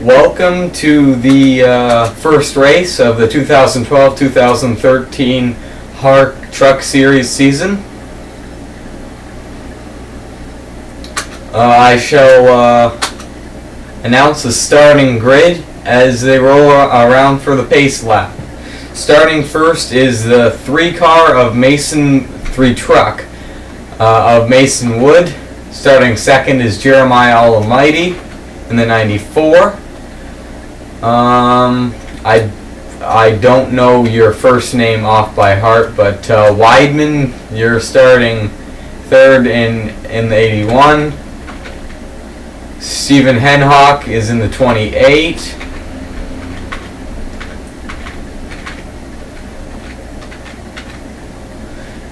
Welcome to the first race of the 2012-2013 HARC Truck Series season. I shall announce the starting grid as they roll around for the pace lap. Starting first is the 3-car of truck of Mason Wood. Starting second is Jeremiah Almighty in the 94. I don't know your first name off by heart, but Weidman, you're starting third in the 81. Stephen Henhock is in the 28.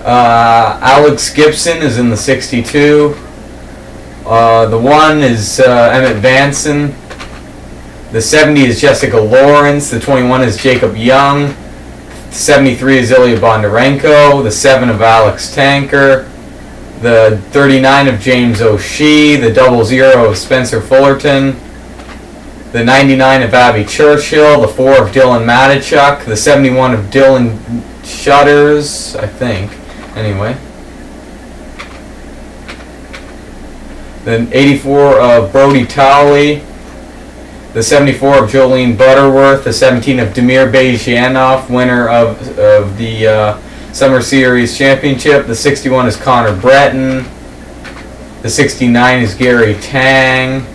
Alex Gibson is in the 62. The 1 is Emmett Vanson. The 70 is Jessica Lawrence. The 21 is Jacob Young. The 73 is Ilya Bondarenko. The 7 of Alex Tanker. The 39 of James O'Shea. The 00 of Spencer Fullerton. The 99 of Abby Churchill. The 4 of Dylan Matichuk. The 71 of Dylan Shutters, I think. Anyway. The 84 of Brody Towley. The 74 of Jolene Butterworth, the 17 of Damir Bezhianov, winner of the Summer Series Championship. The 61 is Connor Breton. The 69 is Gary Tang.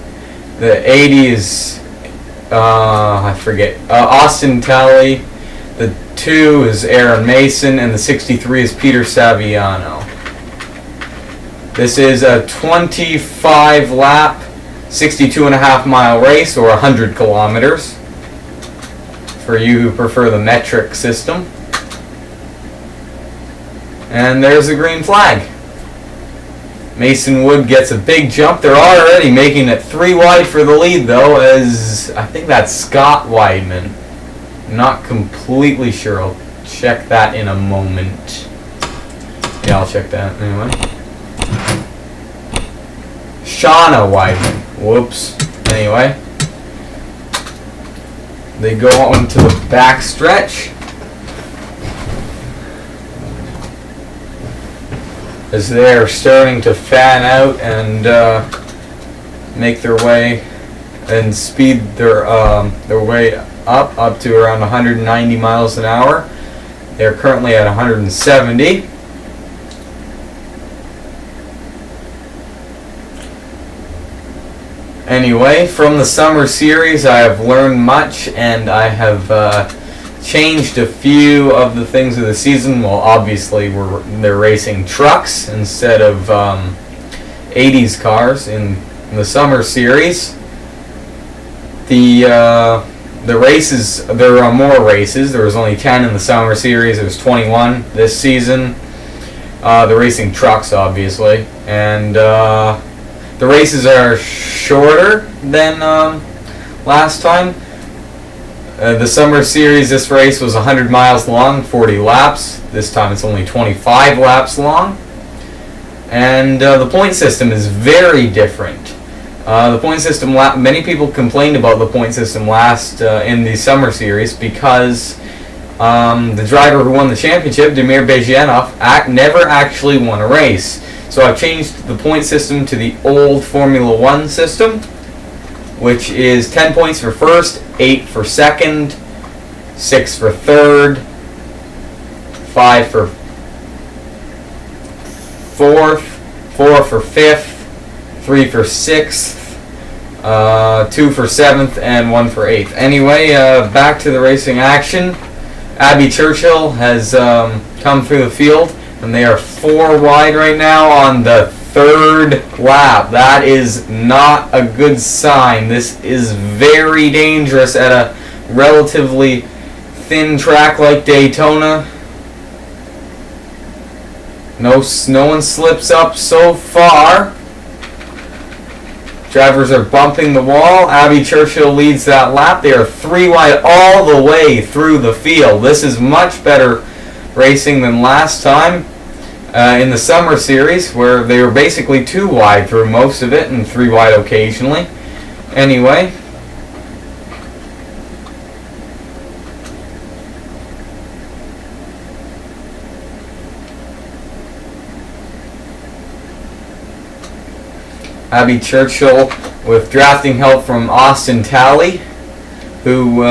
The 80 is, Austin Talley. The 2 is Aaron Mason, and the 63 is Peter Saviano. This is a 25-lap 62.5-mile race, or 100 kilometers, for you who prefer the metric system. And there's the green flag. Mason Wood gets a big jump. They're already making it 3 wide for the lead, though, as I think that's Scott Weidman. Not completely sure. I'll check that in a moment. Yeah, I'll check that anyway. Shauna Weidman. Whoops. Anyway, they go on to the back stretch as they're starting to fan out and make their way and speed their way up to around 190 miles an hour. They're currently at 170. Anyway, from the Summer Series, I have learned much, and I have changed a few of the things of the season. Well, obviously, they're racing trucks instead of 80s cars in the Summer Series. The races, there are more races. There was only 10 in the Summer Series. There was 21 this season. They're racing trucks, obviously, and the races are shorter than last time. The Summer Series, this race was 100 miles long, 40 laps. This time it's only 25 laps long. And the point system is very different. The point system, many people complained about the point system last in the Summer Series because the driver who won the championship, Damir Bezhianov, never actually won a race. So I've changed the point system to the old Formula 1 system, which is 10 points for first, 8 for second, 6 for third, 5 for fourth, 4 for fifth, 3 for sixth, 2 for seventh, and 1 for eighth. Anyway, back to the racing action. Abby Churchill has come through the field, and they are 4 wide right now on the 3rd lap. That is not a good sign. This is very dangerous at a relatively thin track like Daytona. No one slips up so far. Drivers are bumping the wall. Abby Churchill leads that lap. They are 3 wide all the way through the field. This is much better racing than last time in the Summer Series, where they were basically 2 wide through most of it and 3 wide occasionally. Anyway, Abby Churchill with drafting help from Austin Talley, who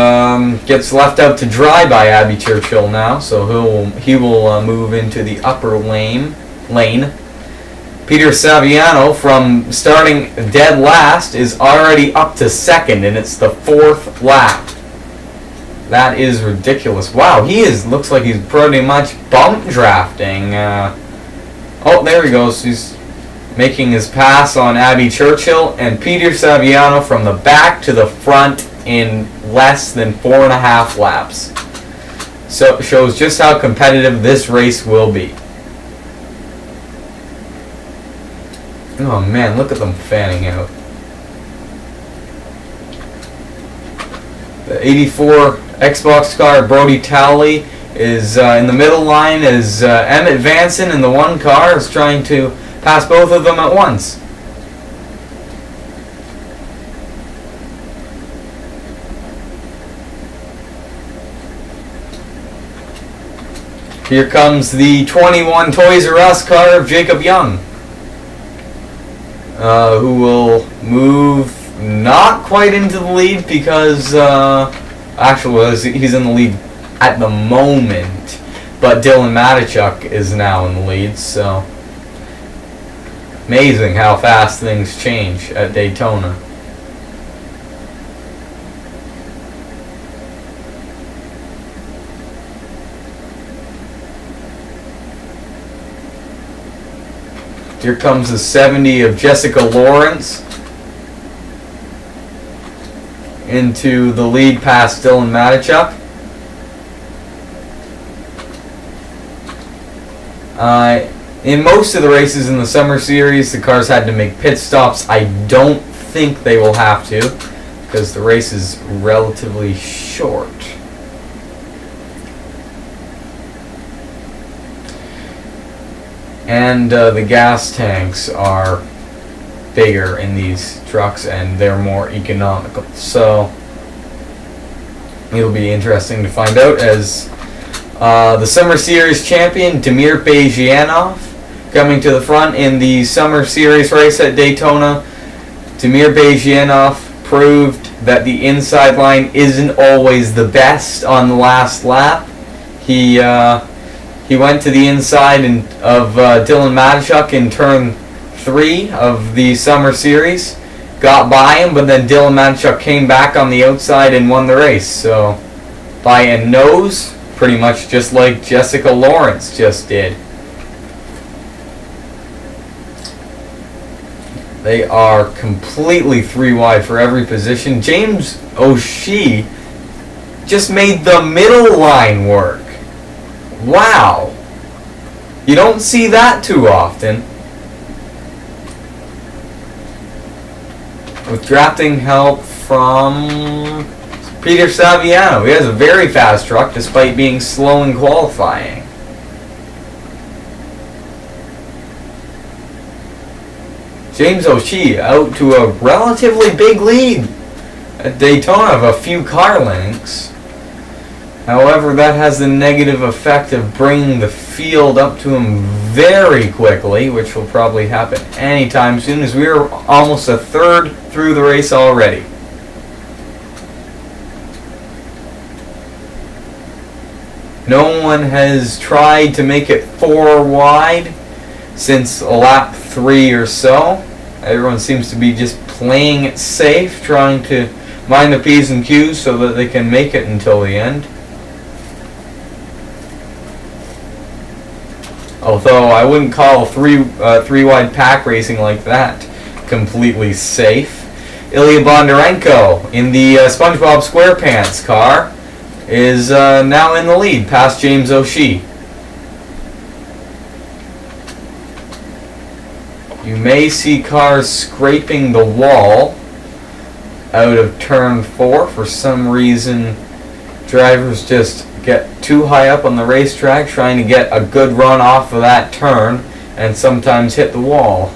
gets left out to dry by Abby Churchill now, so he will move into the upper lane. Peter Saviano, from starting dead last, is already up to second, and it's the 4th lap. That is ridiculous. Wow, looks like he's pretty much bump drafting. Oh, there he goes. He's making his pass on Abby Churchill, and Peter Saviano from the back to the front in less than 4.5 laps. So it shows just how competitive this race will be. Oh man, look at them fanning out. The 84 Xbox car, Brody Talley, is in the middle line as Emmett Vanson in the one car is trying to pass both of them at once. Here comes the 21 Toys R Us car of Jacob Young, who will move not quite into the lead because actually he's in the lead at the moment, but Dylan Matichuk is now in the lead. So amazing how fast things change at Daytona. Here comes the 70 of Jessica Lawrence into the lead past Dylan Matichuk. In most of the races in the Summer Series, the cars had to make pit stops. I don't think they will have to because the race is relatively short. And the gas tanks are bigger in these trucks and they're more economical. So it'll be interesting to find out as the Summer Series champion, Damir Bejyanov, coming to the front in the Summer Series race at Daytona. Damir Bejyanov proved that the inside line isn't always the best on the last lap. He went to the inside of Dylan Matichuk in turn 3 of the Summer Series, got by him, but then Dylan Matichuk came back on the outside and won the race. So by a nose, pretty much just like Jessica Lawrence just did. They are completely 3 wide for every position. James O'Shea just made the middle line work. Wow. You don't see that too often. With drafting help from Peter Saviano. He has a very fast truck despite being slow in qualifying. James O'Shea out to a relatively big lead at Daytona of a few car lengths. However, that has the negative effect of bringing the field up to him very quickly, which will probably happen anytime soon, as we are almost a third through the race already. No one has tried to make it 4 wide since lap 3 or so. Everyone seems to be just playing it safe, trying to mind the P's and Q's so that they can make it until the end. Although I wouldn't call three wide pack racing like that completely safe. Ilya Bondarenko in the SpongeBob SquarePants car is now in the lead past James O'Shea. You may see cars scraping the wall out of turn 4. For some reason, drivers just get too high up on the racetrack trying to get a good run off of that turn and sometimes hit the wall.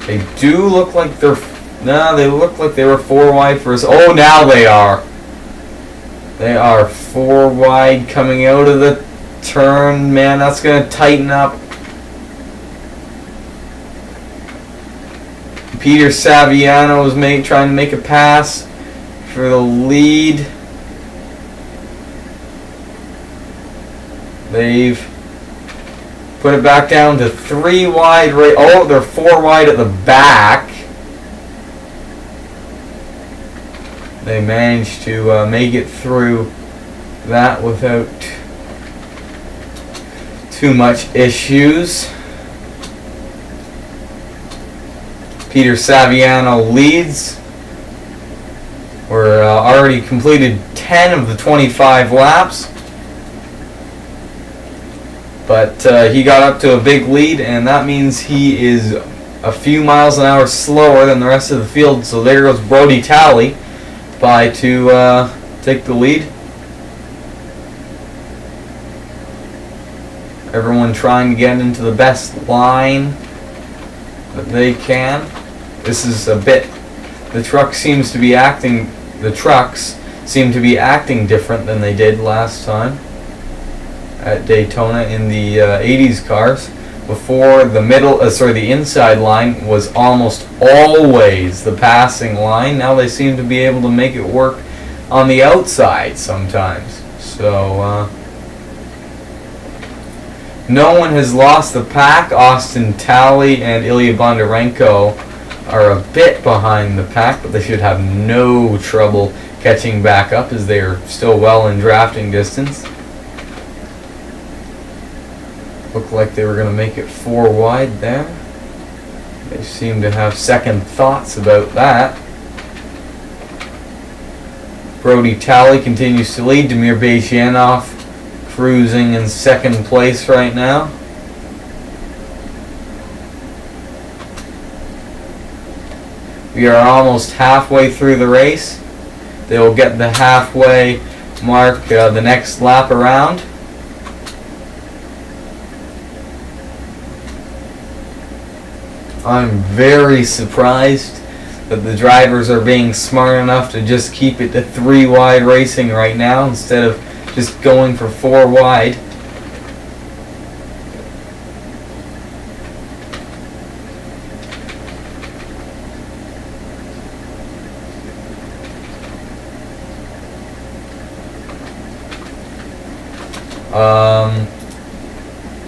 They do look like they're... No, they look like they were 4 wide for us. Oh, now they are. They are 4 wide coming out of the turn. Man, that's going to tighten up. Peter Saviano is trying to make a pass for the lead. They've put it back down to 3 wide. Oh, they're 4 wide at the back. They managed to make it through that without too much issues. Peter Saviano leads. We're already completed 10 of the 25 laps. But he got up to a big lead, and that means he is a few miles an hour slower than the rest of the field. So there goes Brody Talley by to take the lead. Everyone trying to get into the best line that they can. This is a bit. The trucks seem to be acting different than they did last time at Daytona in the 80s cars. Before the inside line was almost always the passing line. Now they seem to be able to make it work on the outside sometimes. So no one has lost the pack. Austin Talley and Ilya Bondarenko are a bit behind the pack, but they should have no trouble catching back up as they are still well in drafting distance. Looked like they were going to make it 4 wide there. They seem to have second thoughts about that. Brody Talley continues to lead. Damir Bezyanov cruising in second place right now. We are almost halfway through the race. They will get the halfway mark the next lap around. I'm very surprised that the drivers are being smart enough to just keep it to 3 wide racing right now instead of just going for 4 wide.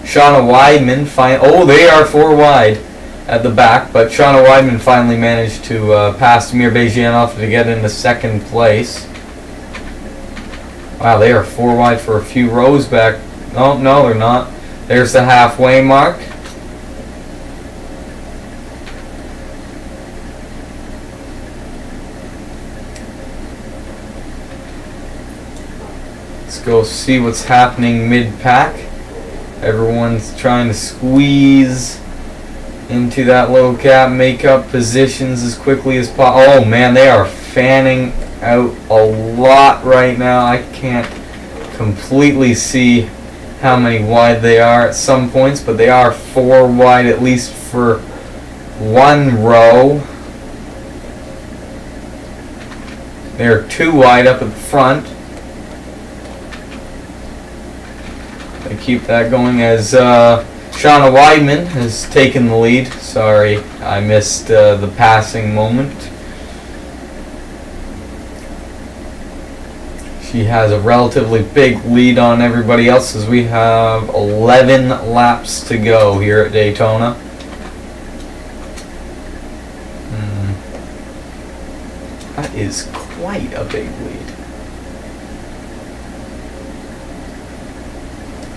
Shauna Weidman they are 4 wide at the back, but Shauna Weidman finally managed to pass Damir Bezyanov to get into second place. Wow, they are 4 wide for a few rows back. Oh, no, they're not. There's the halfway mark. Let's go see what's happening mid-pack. Everyone's trying to squeeze into that low cap, make up positions as quickly as possible. Oh man, they are fanning out a lot right now. I can't completely see how many wide they are at some points, but they are 4 wide at least for 1 row. They're 2 wide up at the front. They keep that going as Shauna Weidman has taken the lead. Sorry, I missed the passing moment. She has a relatively big lead on everybody else as we have 11 laps to go here at Daytona. That is quite a big lead.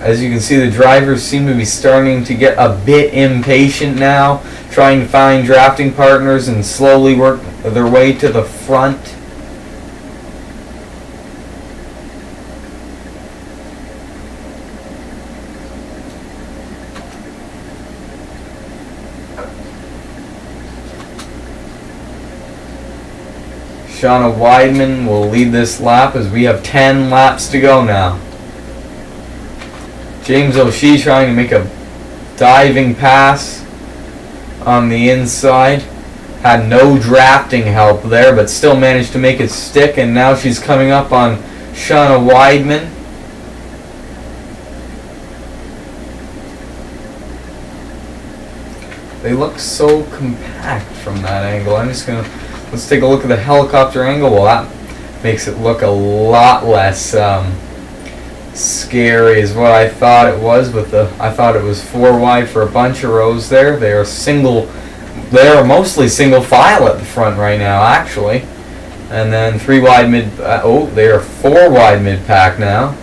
As you can see, the drivers seem to be starting to get a bit impatient now, trying to find drafting partners and slowly work their way to the front. Shauna Weidman will lead this lap as we have 10 laps to go now. James O'Shea trying to make a diving pass on the inside. Had no drafting help there, but still managed to make it stick, and now she's coming up on Shauna Weidman. They look so compact from that angle. Let's take a look at the helicopter angle. Well, that makes it look a lot less scary is what I thought it was. I thought it was 4 wide for a bunch of rows there. They are mostly single file at the front right now, actually. And then 3 wide mid, they are 4 wide mid pack now.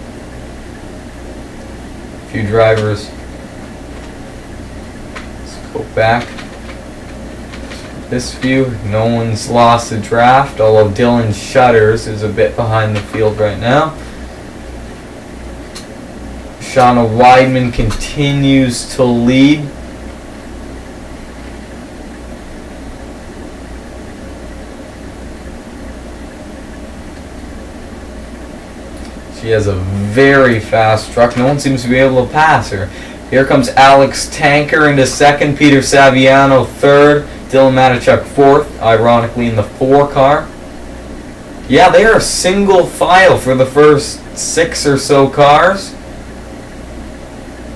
A few drivers. Let's go back. This view, no one's lost a draft, although Dylan Shutters is a bit behind the field right now. Shauna Weidman continues to lead. She has a very fast truck. No one seems to be able to pass her. Here comes Alex Tanker into second, Peter Saviano third, Dylan Matichuk fourth, ironically in the 4 car. Yeah, they are single file for the first 6 or so cars.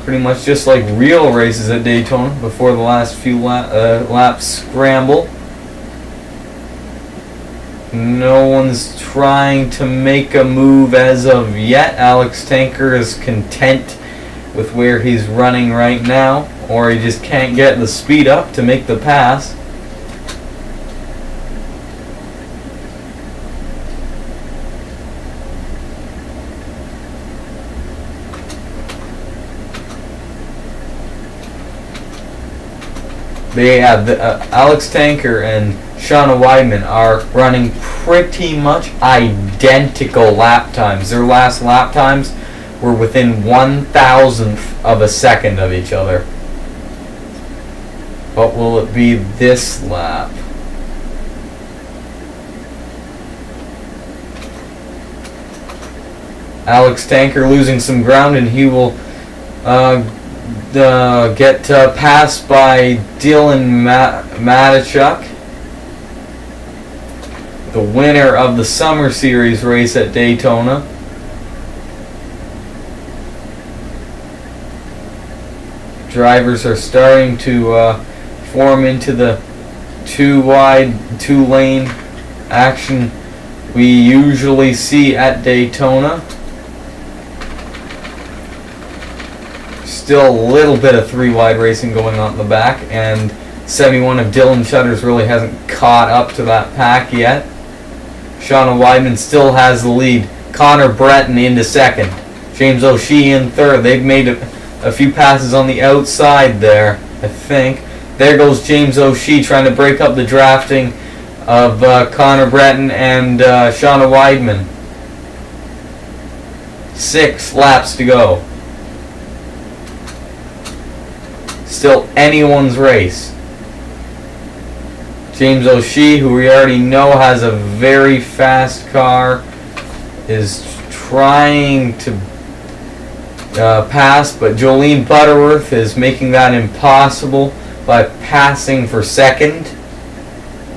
Pretty much just like real races at Daytona before the last few laps scramble. No one's trying to make a move as of yet. Alex Tanker is content with where he's running right now, or he just can't get the speed up to make the pass. Alex Tanker and Shauna Weidman are running pretty much identical lap times. Their last lap times were within 1,000th of a second of each other. What will it be this lap? Alex Tanker losing some ground, and he will get passed by Dylan Matichuk, the winner of the Summer Series race at Daytona. Drivers are starting to form into the 2 wide, 2 lane action we usually see at Daytona. Still a little bit of 3 wide racing going on in the back, and 71 of Dylan Shutters really hasn't caught up to that pack yet. Shauna Weidman still has the lead. Connor Breton into second. James O'Shea in third. They've made a few passes on the outside there, I think. There goes James O'Shea trying to break up the drafting of Connor Breton and Shauna Weidman. 6 laps to go. Still anyone's race. James O'Shea, who we already know has a very fast car, is trying to pass, but Jolene Butterworth is making that impossible by passing for second.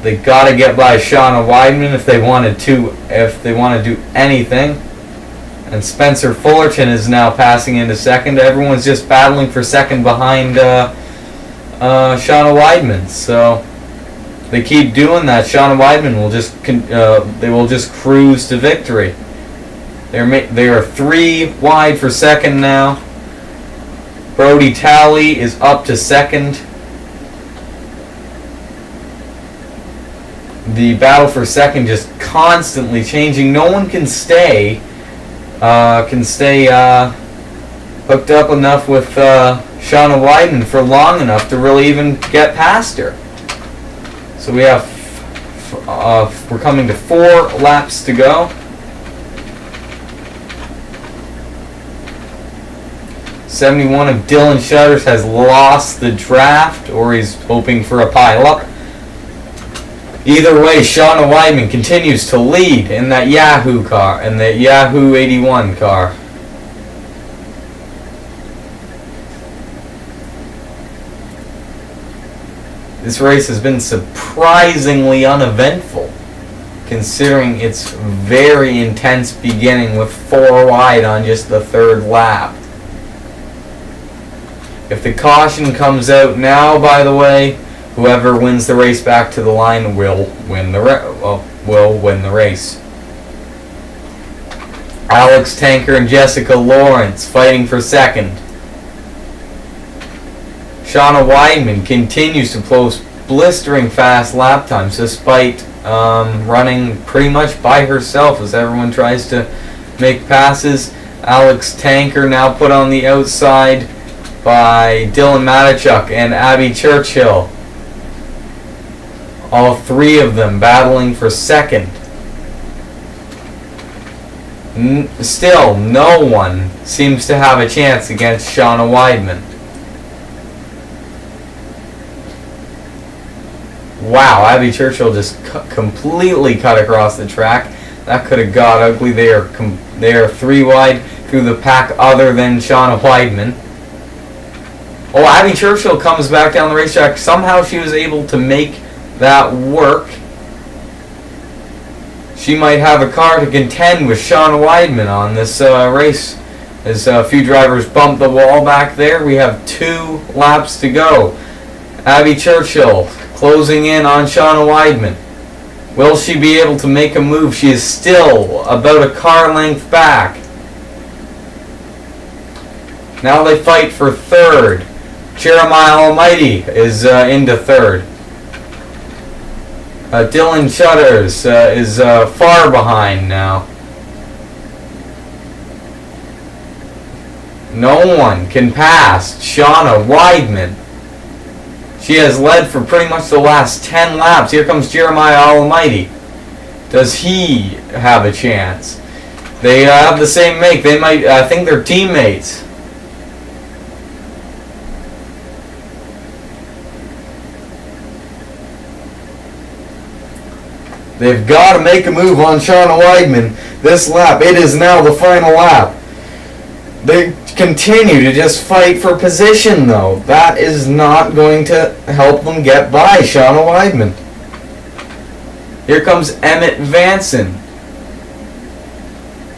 They got to get by Shauna Weidman if they want to do anything. And Spencer Fullerton is now passing into second. Everyone's just battling for second behind Shauna Weidman. So they keep doing that. Shauna Weidman will just cruise to victory. They are 3 wide for second now. Brody Talley is up to second. The battle for second just constantly changing. No one can stay hooked up enough with Shauna Weidman for long enough to really even get past her. So we're coming to 4 laps to go. 71 of Dylan Shutters has lost the draft, or he's hoping for a pile-up. Either way, Shauna Weidman continues to lead in that Yahoo car, in the Yahoo 81 car. This race has been surprisingly uneventful, considering its very intense beginning with 4 wide on just the 3rd lap. If the caution comes out now, by the way, Whoever wins the race back to the line will win the race. Alex Tanker and Jessica Lawrence fighting for second. Shauna Weidman continues to post blistering fast lap times despite running pretty much by herself as everyone tries to make passes. Alex Tanker now put on the outside by Dylan Matichuk and Abby Churchill. All three of them battling for second. Still, no one seems to have a chance against Shauna Weidman. Wow, Abby Churchill just completely cut across the track. That could have got ugly. They are 3 wide through the pack other than Shauna Weidman. Oh, Abby Churchill comes back down the racetrack. Somehow she was able to make that work. She might have a car to contend with Shauna Weidman on this race. As a few drivers bump the wall back there, we have 2 laps to go. Abby Churchill closing in on Shauna Weidman. Will she be able to make a move? She is still about a car length back. Now they fight for third. Jeremiah Almighty is into third. Dylan Shutters is far behind now. No one can pass Shauna Weidman. She has led for pretty much the last 10 laps. Here comes Jeremiah Almighty. Does he have a chance? They have the same make. They might, I think they're teammates. They've got to make a move on Shauna Weidman this lap. It is now the final lap. They continue to just fight for position, though. That is not going to help them get by Shauna Weidman. Here comes Emmett Vanson.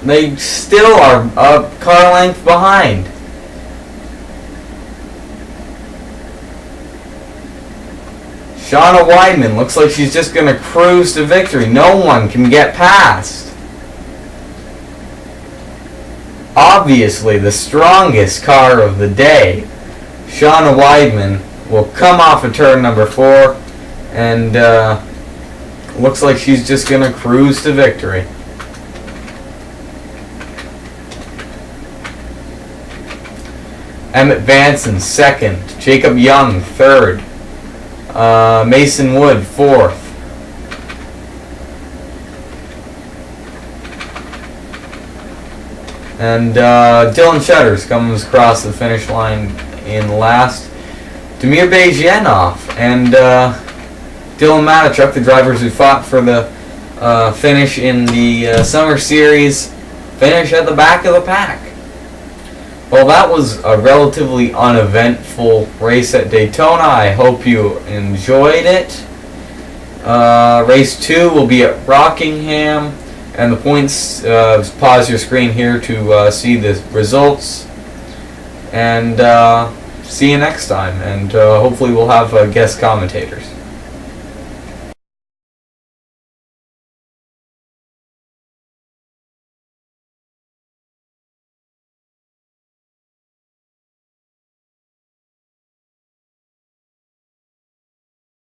They still are a car length behind. Shauna Weidman looks like she's just going to cruise to victory. No one can get past. Obviously, the strongest car of the day, Shauna Weidman, will come off of turn number 4, and looks like she's just going to cruise to victory. Emmett Vanson second, Jacob Young third, Mason Wood fourth. And Dylan Shutters comes across the finish line in last. Damir Bejyanov and Dylan Matichuk, the drivers who fought for the finish in the Summer Series, finish at the back of the pack. Well, that was a relatively uneventful race at Daytona. I hope you enjoyed it. Race 2 will be at Rockingham. And the points, pause your screen here to see the results. And see you next time. And hopefully we'll have guest commentators.